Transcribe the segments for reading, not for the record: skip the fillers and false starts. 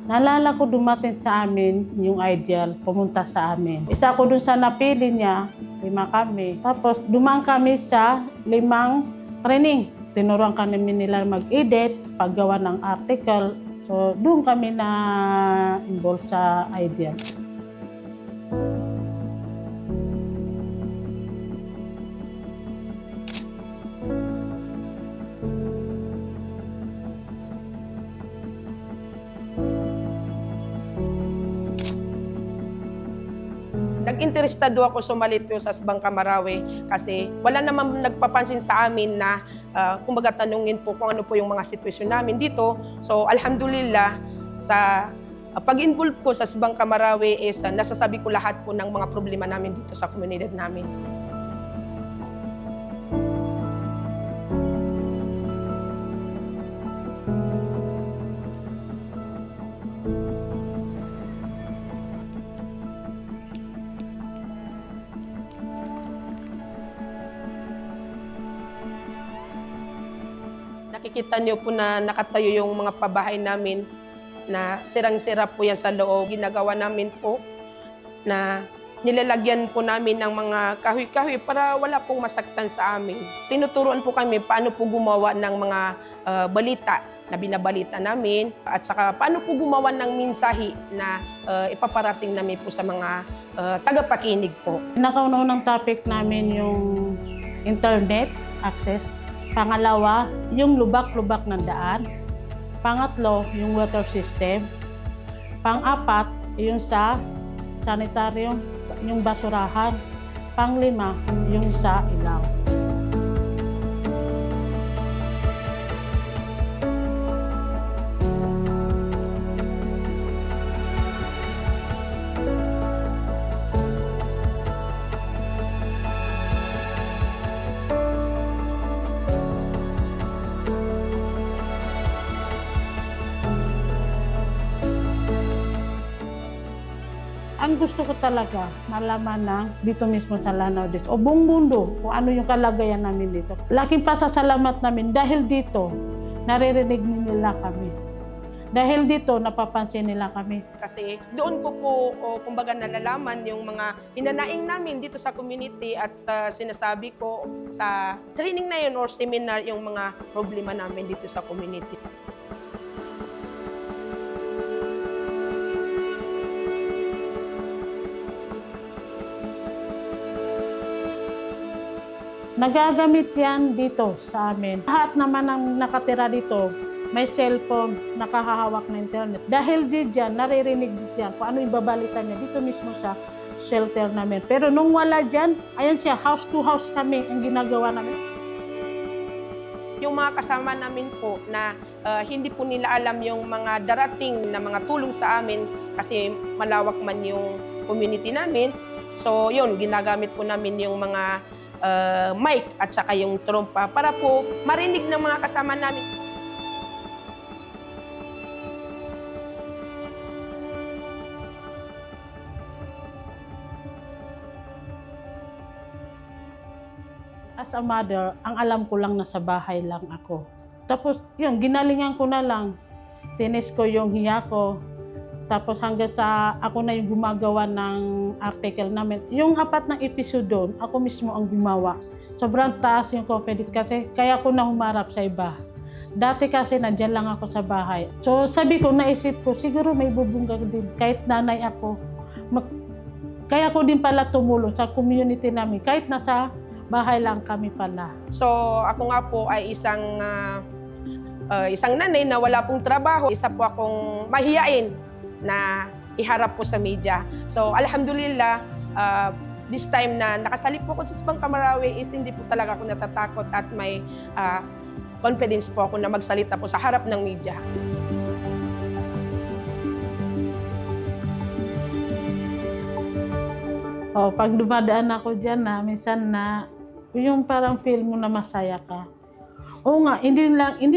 Naalala ko dumating sa amin yung Ideal, pumunta sa amin. Isa ko dun sa napili niya, 5 kami. Tapos dumaan kami sa 5 training. Tinuruan kami nila mag-edit, paggawa ng article. So doon kami na involved sa Ideal. Nag-interesado ako sumalit po sa Bangka Marawi kasi wala naman nagpapansin sa amin na kumbaga tanungin po kung ano po yung mga sitwasyon namin dito. So alhamdulillah sa pag-involve ko sa Bangka Marawi is nasasabi ko lahat po ng mga problema namin dito sa komunidad namin. Nakikita niyo po na nakatayo yung mga pabahay namin na sirang-sira po yan sa loob. Ginagawa namin po na nilalagyan po namin ng mga kahoy-kahoy para wala pong masaktan sa amin. Tinuturuan po kami paano po gumawa ng mga balita na binabalita namin at saka paano po gumawa ng mensahe na ipaparating namin po sa mga tagapakinig po. Pinakaunang topic namin yung internet access. Pangalawa, yung lubak-lubak ng daan. Pangatlo, yung water system. Pang-apat, yung sa sanitarium, yung basurahan. Pang-lima, yung sa ilaw. Ang gusto ko talaga, malaman na dito mismo sa Lanao Des o buong mundo kung ano yung kalagayan namin dito. Laking pasasalamat namin dahil dito, naririnig nila kami. Dahil dito, napapansin nila kami. Kasi doon ko po, kumbaga nalalaman yung mga hinanaing namin dito sa community at sinasabi ko sa training na yun or seminar yung mga problema namin dito sa community. Nagagamit yan dito sa amin. Lahat naman ang nakatira dito, may cellphone, nakahahawak na internet. Dahil dyan, naririnig siya kung ano yung babalita niya dito mismo sa shelter namin. Pero nung wala dyan, ayan siya, house to house kami ang ginagawa namin. Yung mga kasama namin po na hindi po nila alam yung mga darating na mga tulong sa amin kasi malawak man yung community namin. So yun, ginagamit po namin yung mga mic at saka yung trompa para po marinig ng mga kasama namin. As a mother, ang alam ko lang nasa bahay lang ako. Tapos yun, ginalingan ko na lang. Tinis ko yung hiya ko. Tapos hanggang sa ako na yung gumagawa ng article namin. Yung 4 ng episode doon, ako mismo ang gumawa. Sobrang taas yung confidence kasi kaya ko na humarap sa iba. Dati kasi nandyan lang ako sa bahay. So sabi ko, naisip ko, siguro may bubungga din. Kahit nanay ako. Kaya ko din pala tumulong sa community namin. Kahit nasa bahay lang kami pala. So ako nga po ay isang nanay na wala pong trabaho. Isa po akong mahiyain na iharap po sa media. So alhamdulillah, this time na nakasalip po ako sa Bangka Marawi is hindi po talaga ako natatakot at may confidence po ako na magsalita po sa harap ng media. Pag dumadaan ako dyan minsan na yung parang feel mo na masaya ka. Oo nga, hindi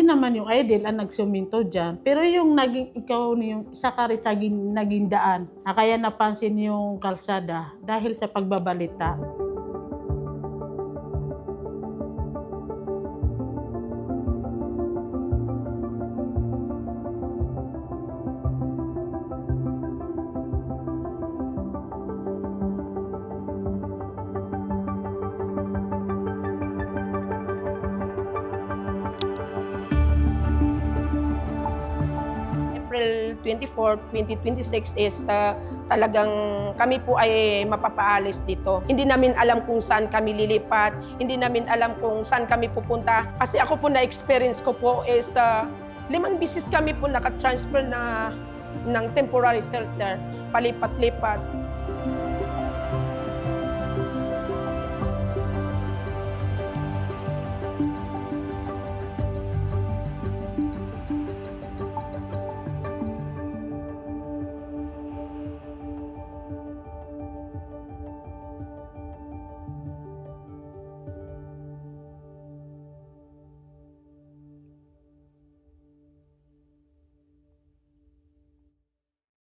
naman yung Ideal ang nagsuminto dyan. Pero yung ikaw yung isa ka rin sa naging daan na kaya napansin yung kalsada dahil sa pagbabalita. 2024, 2026 is talagang kami po ay mapapaalis dito. Hindi namin alam kung saan kami lilipat, hindi namin alam kung saan kami pupunta. Kasi ako po na-experience ko po is 5 beses kami po nakatransfer ng temporary shelter, palipat-lipat.